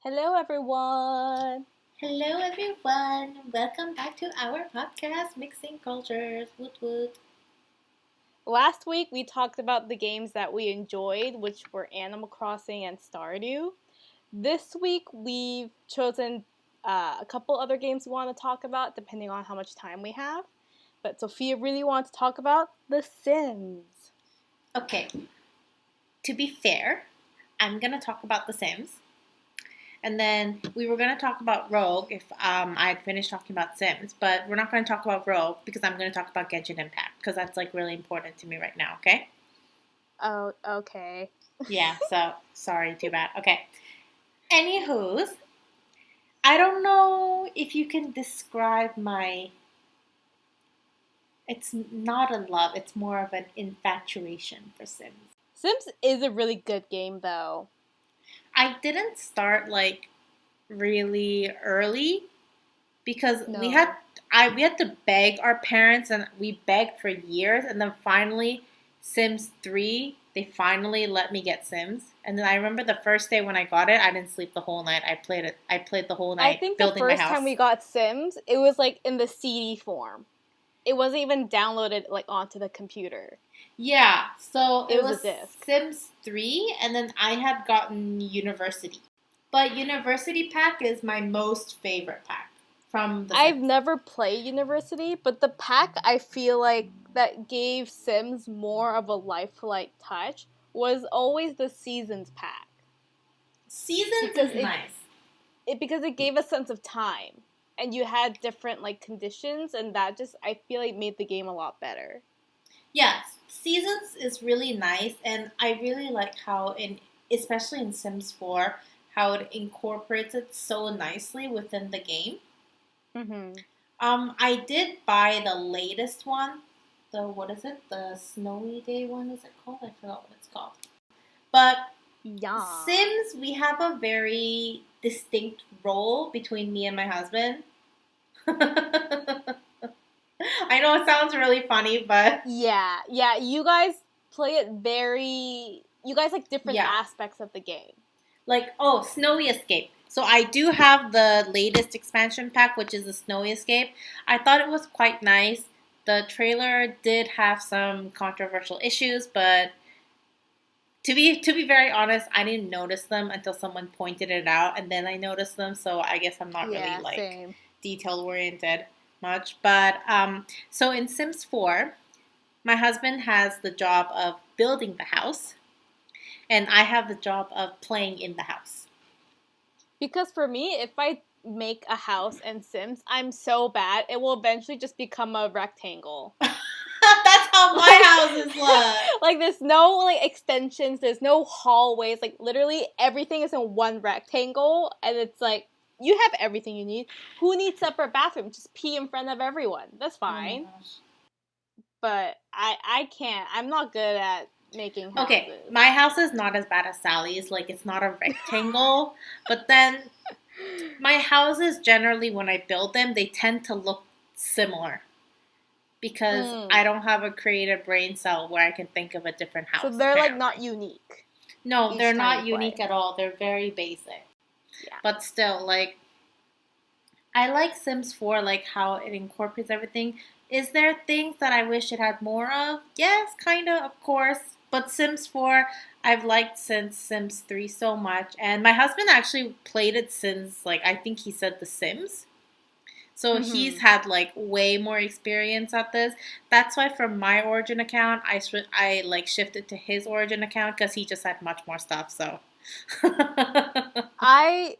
Hello, everyone. Hello, everyone. Welcome back to our podcast, Mixing Cultures. Woot woot. Last week we talked about the games that we enjoyed, which were Animal Crossing and Stardew. This week we've chosen a couple other games we want to talk about, depending on how much time we have. But Sophia really wants to talk about The Sims. Okay, to be fair, I'm going to talk about The Sims. And then we were going to talk about Rogue if I had finished talking about Sims. But we're not going to talk about Rogue because I'm going to talk about Genshin Impact because that's like really important to me right now, okay? Oh, okay. Yeah, so sorry, too bad. Okay. Anywho's, I don't know if you can describe my. It's not a love, it's more of an infatuation for Sims. Sims is a really good game, though. I didn't start like really early because No. we had to beg our parents and we begged for years and then finally Sims 3 they finally let me get Sims. And then I remember the first day when I got it, I didn't sleep the whole night. I played the whole night I think the building my first house. time we got Sims, it was like in the CD form. It wasn't even downloaded like onto the computer. Yeah, so It it was was a disc. Sims 3 and then I had gotten University. But University pack is my most favorite pack from the I've Sims. never played University, but the pack I feel like that gave Sims more of a lifelike touch was always the Seasons pack. Seasons Because is nice. because it gave a sense of time. And you had different like conditions, and that just I feel like made the game a lot better. Yes, Seasons is really nice, and I really like how especially in Sims 4, how it incorporates it so nicely within the game. Mm-hmm. I did buy the latest one. The what is it? The Snowy Day one is it called? I forgot what it's called. But Yeah. Sims, we have a very distinct role between me and my husband. I know it sounds really funny, but Yeah. You guys play it very. You guys like different aspects of the game. Like, Snowy Escape. So I do have the latest expansion pack, which is the Snowy Escape. I thought it was quite nice. The trailer did have some controversial issues, but to be very honest, I didn't notice them until someone pointed it out, and then I noticed them. So I guess I'm not really like same. detail oriented much. But so in Sims 4, my husband has the job of building the house, and I have the job of playing in the house. Because for me, if I make a house in Sims, I'm so bad, it will eventually just become a rectangle. That's how my houses look. Like, there's no, like, extensions, there's no hallways, like, literally everything is in one rectangle, and it's like, you have everything you need. Who needs separate bathrooms? Just pee in front of everyone. That's fine. Oh but I can't. I'm not good at making houses. Okay, my house is not as bad as Sally's. Like, it's not a rectangle. But then, my houses generally, when I build them, they tend to look similar. Because I don't have a creative brain cell where I can think of a different house. So they're, apparently, like, not unique. No, they're not unique at all. They're very basic. Yeah. But still, like, I like Sims 4, like, how it incorporates everything. Is there things that I wish it had more of? Yes, kind of course. But Sims 4, I've liked since Sims 3 so much. And my husband actually played it since, like, I think he said The Sims. So he's had, like, way more experience at this. That's why from my Origin account, I like, shifted to his Origin account because he just had much more stuff, so...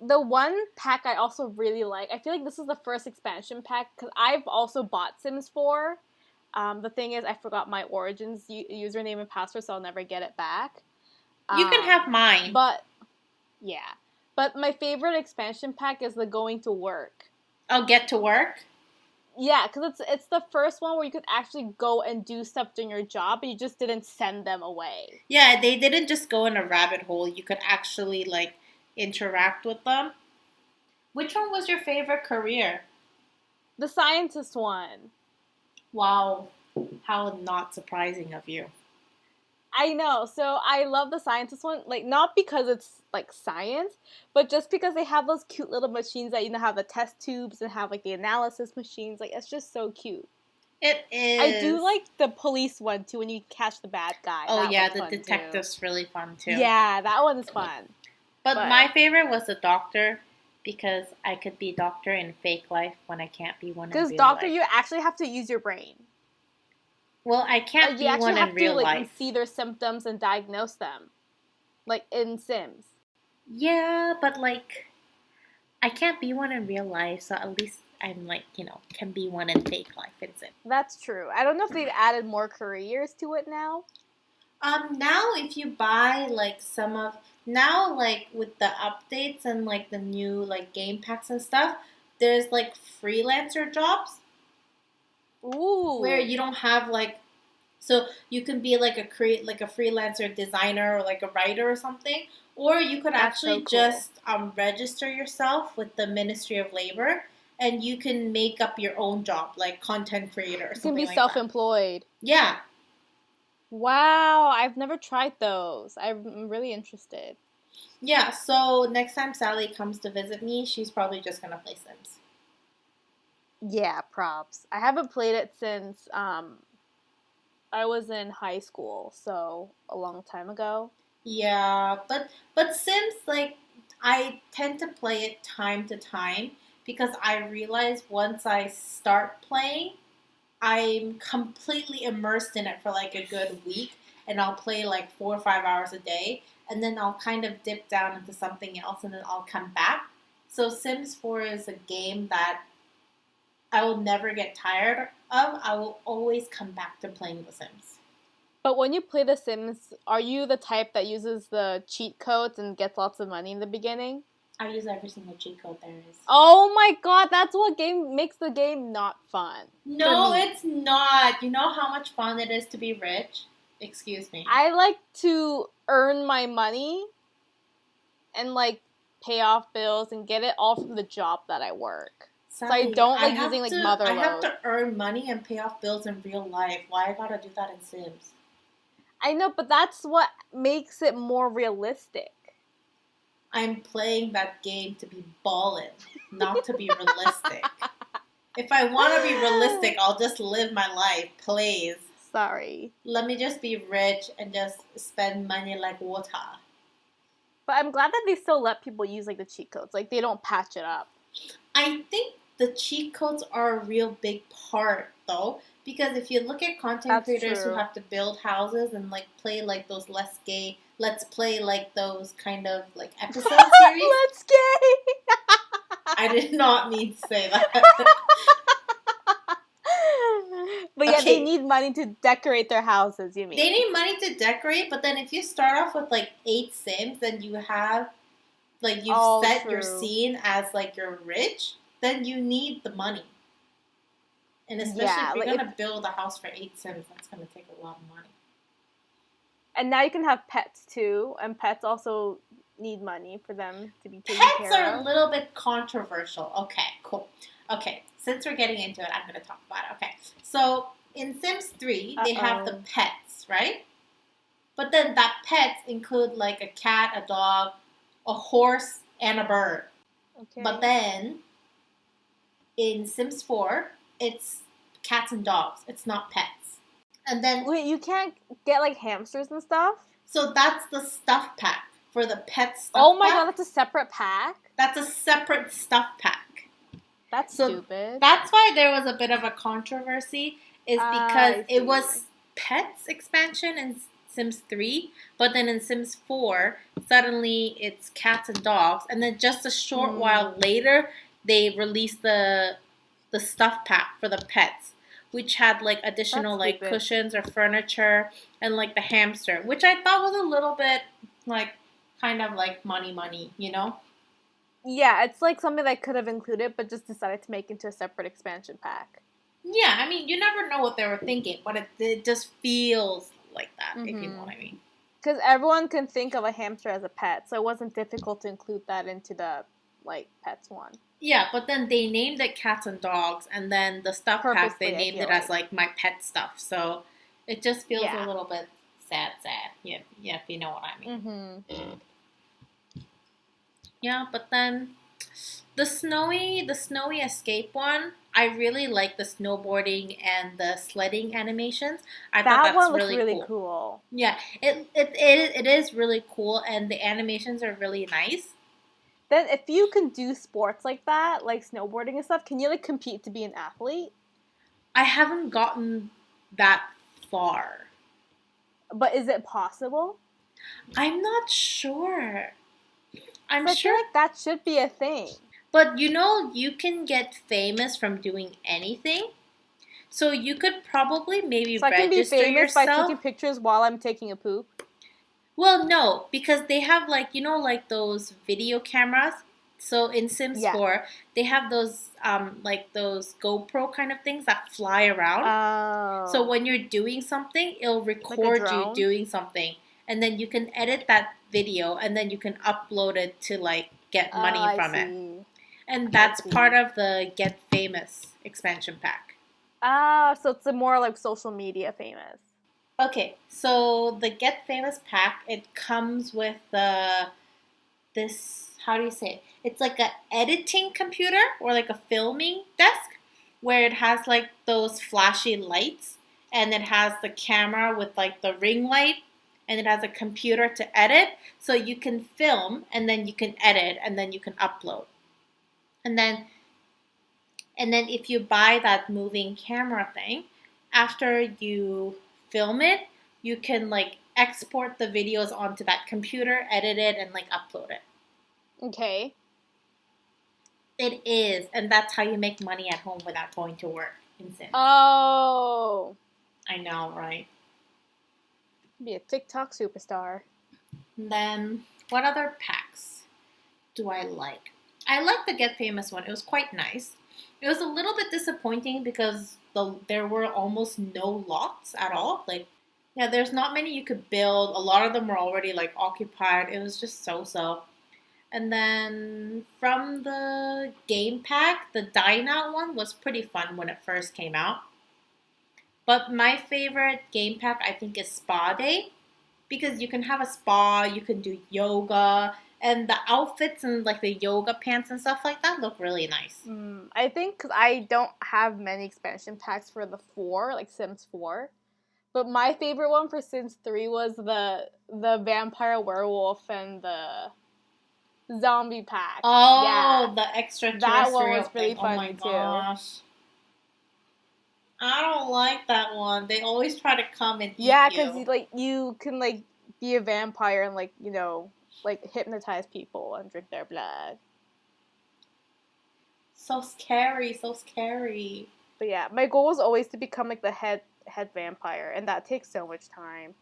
The one pack I also really like, I feel like this is the first expansion pack because I've also bought Sims 4. The thing is, I forgot my Origins username and password, so I'll never get it back. You can have mine. But my favorite expansion pack is the Going to Work. Oh, Get to Work? Yeah, because it's the first one where you could actually go and do stuff during your job, but you just didn't send them away. Yeah, they didn't just go in a rabbit hole. You could actually, like, interact with them. Which one was your favorite career? The scientist one. Wow. How not surprising of you. I know. So I love the scientist one, like not because it's like science, but just because they have those cute little machines that have the test tubes and have like the analysis machines. Like it's just so cute. It I do is. like the police one too when you catch the bad guy. Oh That yeah, one's the fun detective's really fun too. too. Yeah, that one's fun. But my favorite was the doctor because I could be doctor in fake life when I can't be one in real life. Because doctor, you actually have to use your brain. Well, I can't be one in real life. You actually have to see their symptoms and diagnose them, like in Sims. Yeah, but like, I can't be one in real life, so at least I'm like, can be one in fake life in Sims. That's true. I don't know if they've added more careers to it now. Now if you buy like now like with the updates and like the new like game packs and stuff, there's like freelancer jobs. Ooh. Where you don't have like, so you can be like a freelancer designer or like a writer or something, or you could actually just register yourself with the Ministry of Labor, and you can make up your own job, like content creator or something like that. You can be self-employed. Yeah. Wow, I've never tried those. I'm really interested. Yeah, so next time Sally comes to visit me, she's probably just gonna play Sims. Yeah, props. I haven't played it since I was in high school, so a long time ago. Yeah, but Sims, like, I tend to play it time to time because I realize once I start playing, I'm completely immersed in it for like a good week, and I'll play like 4 or 5 hours a day, and then I'll kind of dip down into something else, and then I'll come back. So Sims 4 is a game that I will never get tired of. I will always come back to playing The Sims. But when you play The Sims, are you the type that uses the cheat codes and gets lots of money in the beginning? I use every single cheat code there is. Oh my god, that's what makes the game not fun. No, it's not. You know how much fun it is to be rich? Excuse me. I like to earn my money and like pay off bills and get it all from the job that I work. Sally, so I don't like using like Motherlode. I have to earn money and pay off bills in real life. Why I gotta do that in Sims? I know, but that's what makes it more realistic. I'm playing that game to be ballin', not to be realistic. If I want to be realistic, I'll just live my life, please. Sorry. Let me just be rich and just spend money like water. But I'm glad that they still let people use like the cheat codes. Like they don't patch it up. I think the cheat codes are a real big part, though. Because if you look at content creators who have to build houses and like play like those let's play like those kind of like episode series. Let's gay. I did not mean to say that. But yeah, they need money to decorate their houses, you mean? They need money to decorate, but then if you start off with like 8 Sims and you have like you've set your scene as like you're rich, then you need the money. And especially if you're going to build a house for 8 Sims, that's going to take a lot of money. And now you can have pets too, and pets also need money for them to be taken care of. Pets are a little bit controversial. Okay, cool. Okay, since we're getting into it, I'm going to talk about it. Okay, so in Sims 3, they have the pets, right? But then that pets include like a cat, a dog, a horse, and a bird. Okay. But then in Sims 4, it's cats and dogs. It's not pets. And then wait, you can't get like hamsters and stuff? So that's the stuff pack for the pet stuff. Oh my god, that's a separate pack? That's a separate stuff pack. That's stupid. That's why there was a bit of a controversy, is because it was pets expansion in Sims 3, but then in Sims 4, suddenly it's cats and dogs, and then just a short while later, they released the stuff pack for the pets, which had like additional like cushions or furniture and like the hamster, which I thought was a little bit like kind of like money, you know? Yeah, it's like something that could have included, but just decided to make into a separate expansion pack. Yeah, I mean, you never know what they were thinking, but it just feels like that, if you know what I mean. Because everyone can think of a hamster as a pet, so it wasn't difficult to include that into the like pets one. Yeah, but then they named it cats and dogs, and then the stuff pack, they named it as like my pet stuff. So it just feels a little bit sad. Yeah, if you know what I mean. Mm-hmm. Yeah, but then the snowy escape one, I really like the snowboarding and the sledding animations. I thought That that's one looks really really cool. cool. Yeah, it is really cool, and the animations are really nice. Then if you can do sports like that, like snowboarding and stuff, can you like compete to be an athlete? I haven't gotten that far. But is it possible? I'm not sure. I'm So I feel sure, like that should be a thing. but you can get famous from doing anything. So you could probably maybe So I can be register famous by yourself. taking pictures while I'm taking a poop. Well, no, because they have like like those video cameras. So in Sims Yeah. 4, they have those like those GoPro kind of things that fly around. Oh. So when you're doing something, it'll record you drone? doing something, and then you can edit that video, and then you can upload it to like get money from it. And that's part of the Get Famous expansion pack. Ah, so it's a more like social media famous. Okay, so the Get Famous pack, it comes with this, how do you say it? It's like an editing computer or like a filming desk where it has like those flashy lights, and it has the camera with like the ring light, and it has a computer to edit, so you can film and then you can edit and then you can upload. And then if you buy that moving camera thing, after you film it, you can like export the videos onto that computer, edit it, and like upload it. Okay. It is, and that's how you make money at home without going to work in Sims. Oh. I know, right? Be a TikTok superstar. And then, what other packs do I like? I like the Get Famous one. It was quite nice. It was a little bit disappointing because there were almost no lots at all. Like, yeah, there's not many you could build. A lot of them were already like occupied. It was just so. And then from the game pack, the Dine Out one was pretty fun when it first came out. But my favorite game pack, I think, is Spa Day. Because you can have a spa, you can do yoga, and the outfits and like the yoga pants and stuff like that look really nice. I think because I don't have many expansion packs for the 4, like Sims 4. But my favorite one for Sims 3 was the vampire werewolf and the zombie pack. Oh, yeah. The extraterrestrial That one was really thing. funny oh my too. Gosh. I don't like that one. They always try to come and eat you. Yeah, because you can like be a vampire and like like hypnotize people and drink their blood. So scary. But yeah, my goal was always to become like the head vampire, and that takes so much time.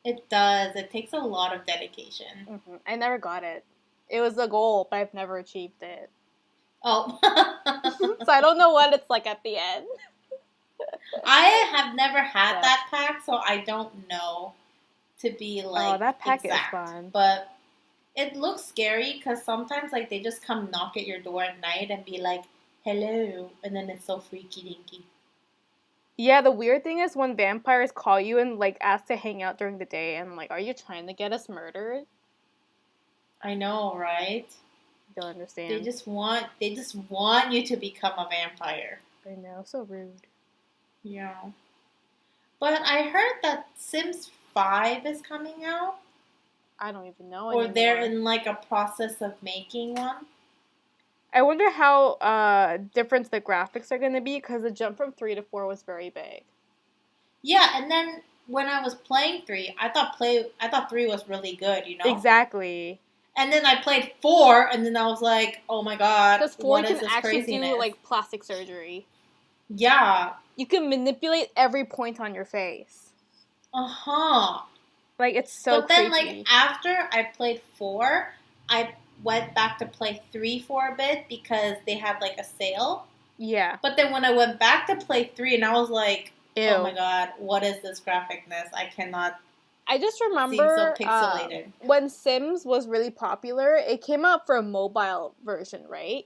It does. It takes a lot of dedication. Mm-hmm. I never got it. It was a goal, but I've never achieved it. Oh. So I don't know what it's like at the end. I have never had that pack, so I don't know to be like. Oh, that pack exact, is fun. But it looks scary because sometimes like they just come knock at your door at night and be like, "Hello," and then it's so freaky dinky. Yeah, the weird thing is when vampires call you and like ask to hang out during the day, and like, are you trying to get us murdered? I know, right? Don't understand. They just want you to become a vampire. I know, so rude. Yeah. But I heard that Sims 5 is coming out. I don't even know Or anymore. they're in like a process of making one. I wonder how different the graphics are going to be because the jump from 3 to 4 was very big. Yeah, and then when I was playing 3, I thought 3 was really good, Exactly. And then I played 4, and then I was like, oh my god, because 4 what you is can this actually craziness? do like plastic surgery. Yeah. You can manipulate every point on your face. Uh-huh. Like, it's so But then, creepy. like, after I played 4, I went back to play 3 for a bit because they had, like, a sale. Yeah. But then when I went back to play 3, and I was like, Ew. oh my god, what is this graphicness? I cannot I just seem remember so pixelated. when Sims was really popular, it came out for a mobile version, right?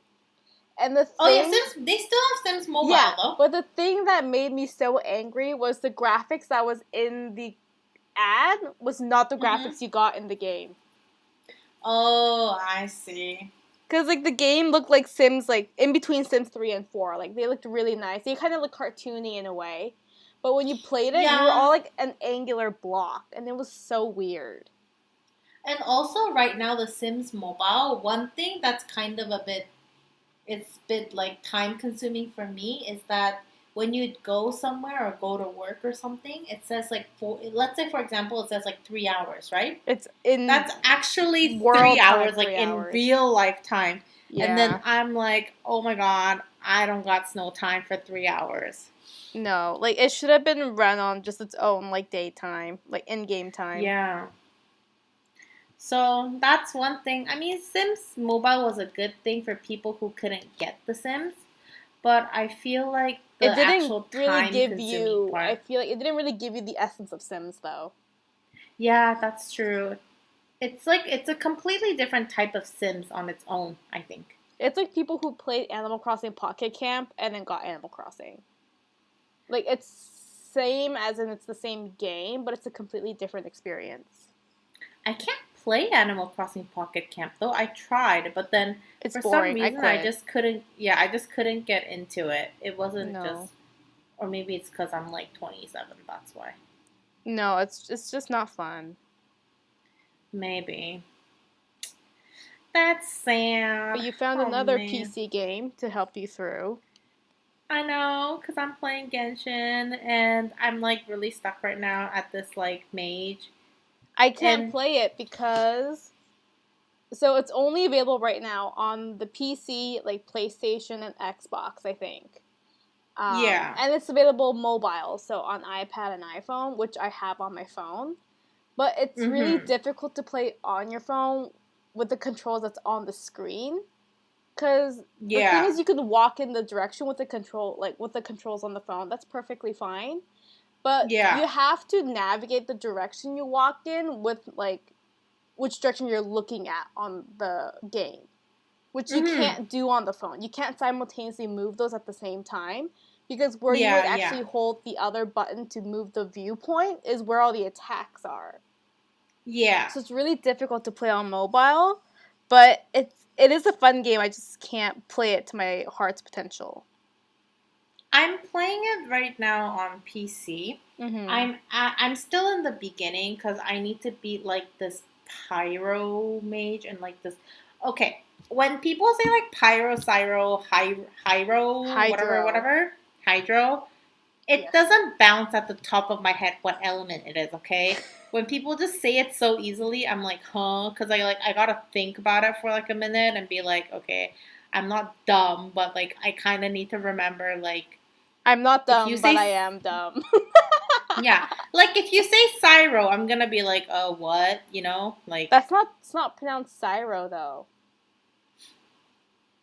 And the thing, they still have Sims Mobile, yeah, though. but the thing that made me so angry was the graphics that was in the ad was not the Mhm. graphics you got in the game. Oh, I see. Because, like, the game looked like Sims, like, in between Sims 3 and 4. Like, they looked really nice. They kind of look cartoony in a way. But when you played it, you were all, Yeah. like, an angular block. And it was so weird. And also right now the Sims Mobile, one thing that's kind of it's a bit like time consuming for me is that when you go somewhere or go to work or something, it says like let's say for example it says like 3 hours, right? It's in That's actually world three time hours, like 3 in hours. real life time. And then Yeah. I'm like, oh my god, I don't got no time for 3 hours. No. Like, it should have been run on just its own, like, daytime. Like, in-game time. Yeah. So that's one thing. I mean, Sims Mobile was a good thing for people who couldn't get The Sims, but I feel like It the didn't actual really time give consuming you... I part. feel like it didn't really give you the essence of Sims, though. Yeah, that's true. It's like it's a completely different type of Sims on its own, I think. It's like people who played Animal Crossing Pocket Camp and then got Animal Crossing. Like, it's same as in it's the same game, but it's a completely different experience. I can't play Animal Crossing Pocket Camp though. I tried, but then It's for some boring. I reason I quit. just couldn't. Yeah, I just couldn't get into it. It wasn't No. just, or maybe it's because I'm like 27. That's why. No, it's just not fun. Maybe. That's sad. But you found Oh another man. PC game to help you through. I know, because I'm playing Genshin and I'm like really stuck right now at this like mage. I can't And play it because so it's only available right now on the PC, like PlayStation and Xbox, I think. yeah. And it's available mobile, so on iPad and iPhone, which I have on my phone. But it's really Mm-hmm. difficult to play on your phone with the controls that's on the screen. Because the thing Yeah. is, you can walk in the direction with the control, like with the controls on the phone. That's perfectly fine. But Yeah. you have to navigate the direction you walk in with like which direction you're looking at on the game, which you Mm-hmm. can't do on the phone. You can't simultaneously move those at the same time because where you would Yeah, actually yeah. hold the other button to move the viewpoint is where all the attacks are. Yeah. So it's really difficult to play on mobile, but it is a fun game. I just can't play it to my heart's potential. I'm playing it right now on PC. Mm-hmm. I'm still in the beginning because I need to beat like this pyro mage and like this. Okay, when people say like pyro, cyro, hyro, whatever, Hydro. whatever, hydro, it Yes. doesn't bounce at the top of my head what element it is. Okay, when people just say it so easily, I'm like, huh? Because I gotta think about it for like a minute and be like, okay, I'm not dumb, but like I kind of need to remember like I'm not if you dumb, but I say am dumb. yeah, like if you say Cyro, I'm gonna be like, oh, what? You know, like It's not pronounced Cyro though.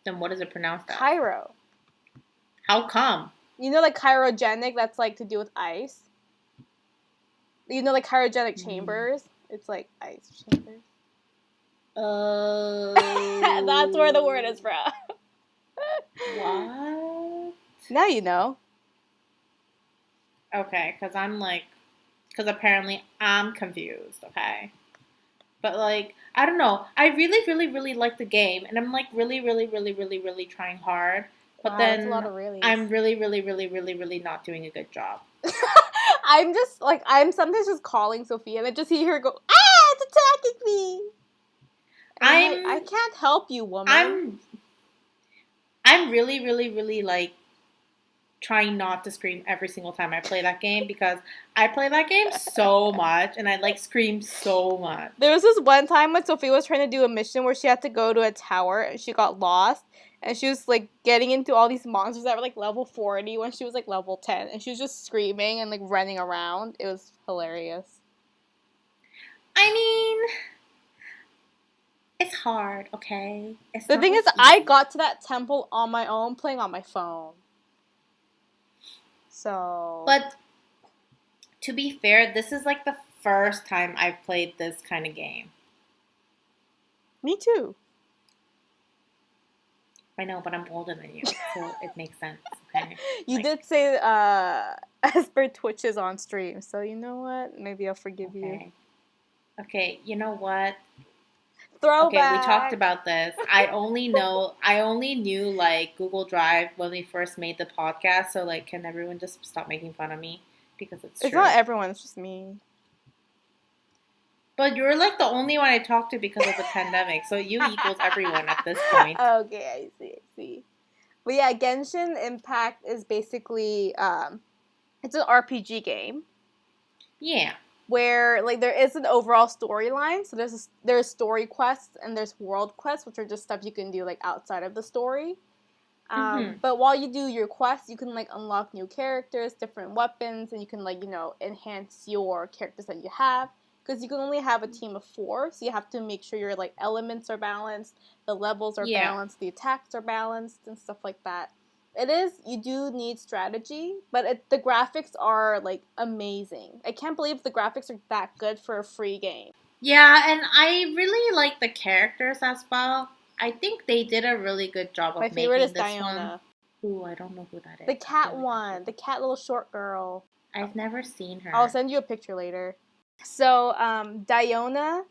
then what is it pronounced as? Cairo. How come? You know, like cryogenic, that's like to do with ice. You know, like cryogenic chambers. It's like ice chambers. That's where the word is from. What? Now you know. Okay, because apparently I'm confused. Okay, but like I don't know. I really, really, really like the game, and I'm like really, really, really, really, really trying hard. But Wow, that's a lot then of reallys. I'm really, really, really, really, really not doing a good job. I'm just like I'm sometimes just calling Sophia and I just hear her go, ah, it's attacking me. And I'm like, I can't help you, woman. I'm really, really, really like trying not to scream every single time I play that game because I play that game so much and I like scream so much. There was this one time when Sophia was trying to do a mission where she had to go to a tower and she got lost and she was like getting into all these monsters that were like level 40 when she was like level 10 and she was just screaming and like running around. It was hilarious. I mean, it's hard, okay? The thing is, I got to that temple on my own playing on my phone. So. But to be fair, this is like the first time I've played this kind of game. Me too. I know, but I'm older than you, so it makes sense. Okay. You did say Esper Twitches on stream, so you know what? Maybe I'll forgive you. Okay. Okay. You know what? Okay, we talked Throwback. about this. I only knew like Google Drive when we first made the podcast. So like, can everyone just stop making fun of me because it's It's true? not everyone. It's just me. But you're like the only one I talk to because of the pandemic. So you equals everyone at this point. Okay, I see. But yeah, Genshin Impact is basically it's an RPG game. Yeah. Where like there is an overall storyline, so there's story quests and there's world quests, which are just stuff you can do like outside of the story. But while you do your quests, you can like unlock new characters, different weapons, and you can like enhance your characters that you have. Because you can only have a team of 4, so you have to make sure your like elements are balanced, the levels are balanced, the attacks are balanced, and stuff like that. You do need strategy, but the graphics are like amazing. I can't believe the graphics are that good for a free game. Yeah, and I really like the characters as well. I think they did a really good job of My favorite making is this Diona. one. Ooh, I don't know who that is. The cat one, the cat little short girl. I've never seen her. I'll send you a picture later. So, Diona,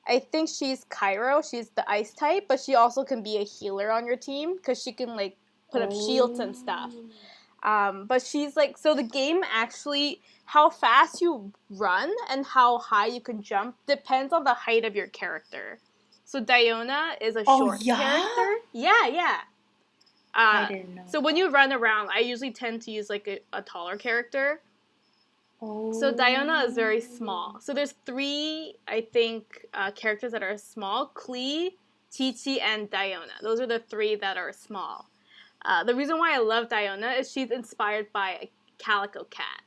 I think she's Cairo. She's the ice type, but she also can be a healer on your team because she can like put up shields and stuff. But she's like, so the game actually, how fast you run and how high you can jump depends on the height of your character. So Diona is a short character. Yeah. I didn't know. So when you run around, I usually tend to use like a taller character. So Diona is very small. So there's 3, I think, characters that are small: Klee, Chi-Chi, and Diona. Those are the 3 that are small. The reason why I love Diona is she's inspired by a calico cat.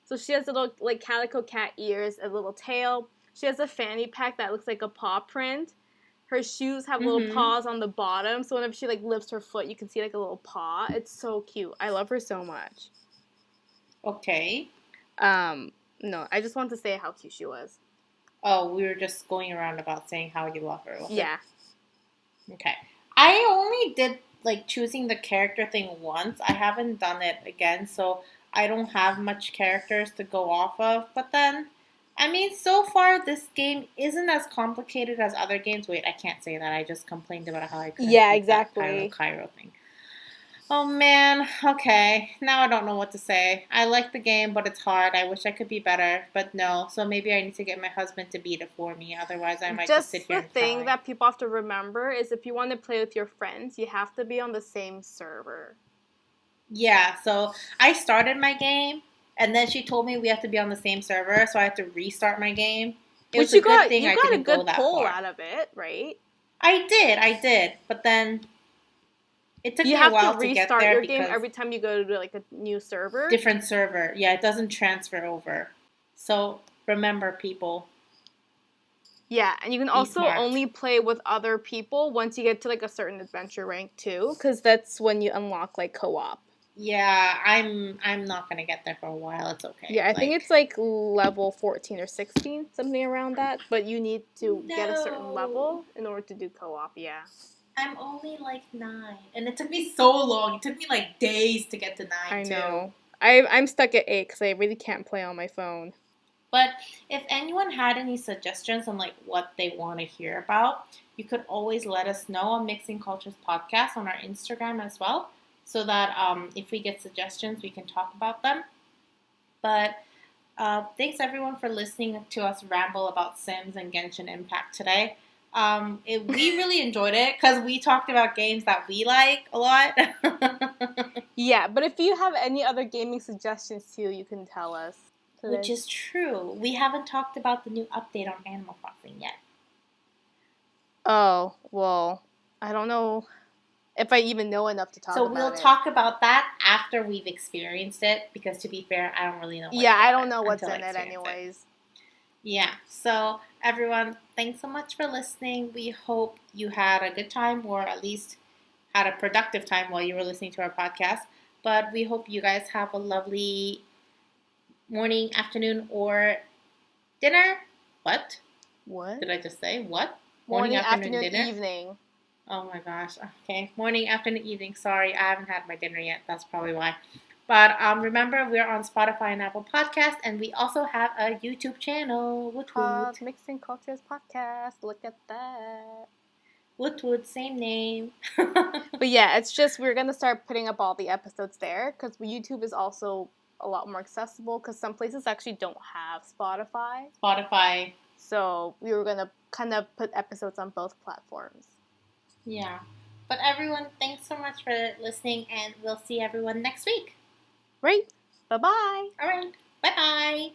So she has little like calico cat ears, a little tail. She has a fanny pack that looks like a paw print. Her shoes have little paws on the bottom, so whenever she like lifts her foot, you can see like a little paw. It's so cute. I love her so much. Okay. No, I just wanted to say how cute she was. Oh, we were just going around about saying how you love her. Yeah. Okay. I only did like choosing the character thing once. I haven't done it again, so I don't have much characters to go off of. But then, I mean, so far this game isn't as complicated as other games. Wait, I can't say that. I just complained about how I couldn't beat that Cairo thing. Oh man, okay. Now I don't know what to say. I like the game, but it's hard. I wish I could be better, but no. So maybe I need to get my husband to beat it for me. Otherwise, I might just sit here and the thing that people have to remember is if you want to play with your friends, you have to be on the same server. Yeah, so I started my game, and then she told me we have to be on the same server, so I have to restart my game. It was a good thing I didn't go that far. You got a good pull out of it, right? I did, but then it took me a while to get there. You have to restart your game every time you go to like a new server? Different server. Yeah, it doesn't transfer over. So remember, people. Yeah, and you can also only play with other people once you get to like a certain adventure rank too, because that's when you unlock like co-op. Yeah, I'm not gonna get there for a while. It's okay. Yeah, I think it's like level 14 or 16, something around that. But you need to get a certain level in order to do co-op. Yeah. I'm only like 9, and it took me so long. It took me like days to get to 9. I know. I'm stuck at 8 because I really can't play on my phone. But if anyone had any suggestions on like what they want to hear about, you could always let us know on Mixing Cultures Podcast on our Instagram as well, so that if we get suggestions, we can talk about them. But thanks everyone for listening to us ramble about Sims and Genshin Impact today. We really enjoyed it because we talked about games that we like a lot. Yeah, but if you have any other gaming suggestions too, you can tell us. Which is true. We haven't talked about the new update on Animal Crossing yet. Oh, well, I don't know if I even know enough to talk about it. So we'll talk about that after we've experienced it, because to be fair, I don't really know what's I don't know what's in it anyways. Yeah, so everyone, thanks so much for listening. We hope you had a good time, or at least had a productive time while you were listening to our podcast. But we hope you guys have a lovely morning, afternoon, or dinner. What? What? Did I just say? What? Morning, afternoon, dinner? Evening. Oh my gosh. Okay. Morning, afternoon, evening. Sorry, I haven't had my dinner yet. That's probably why. But remember, we're on Spotify and Apple Podcasts, and we also have a YouTube channel. Woot Called woot. Mixing Cultures Podcast. Look at that. Woot woot, same name. But yeah, it's just we're gonna start putting up all the episodes there because YouTube is also a lot more accessible because some places actually don't have Spotify. Spotify. So we were gonna kind of put episodes on both platforms. Yeah. But everyone, thanks so much for listening, and we'll see everyone next week. Right? Bye bye. All right. Bye bye.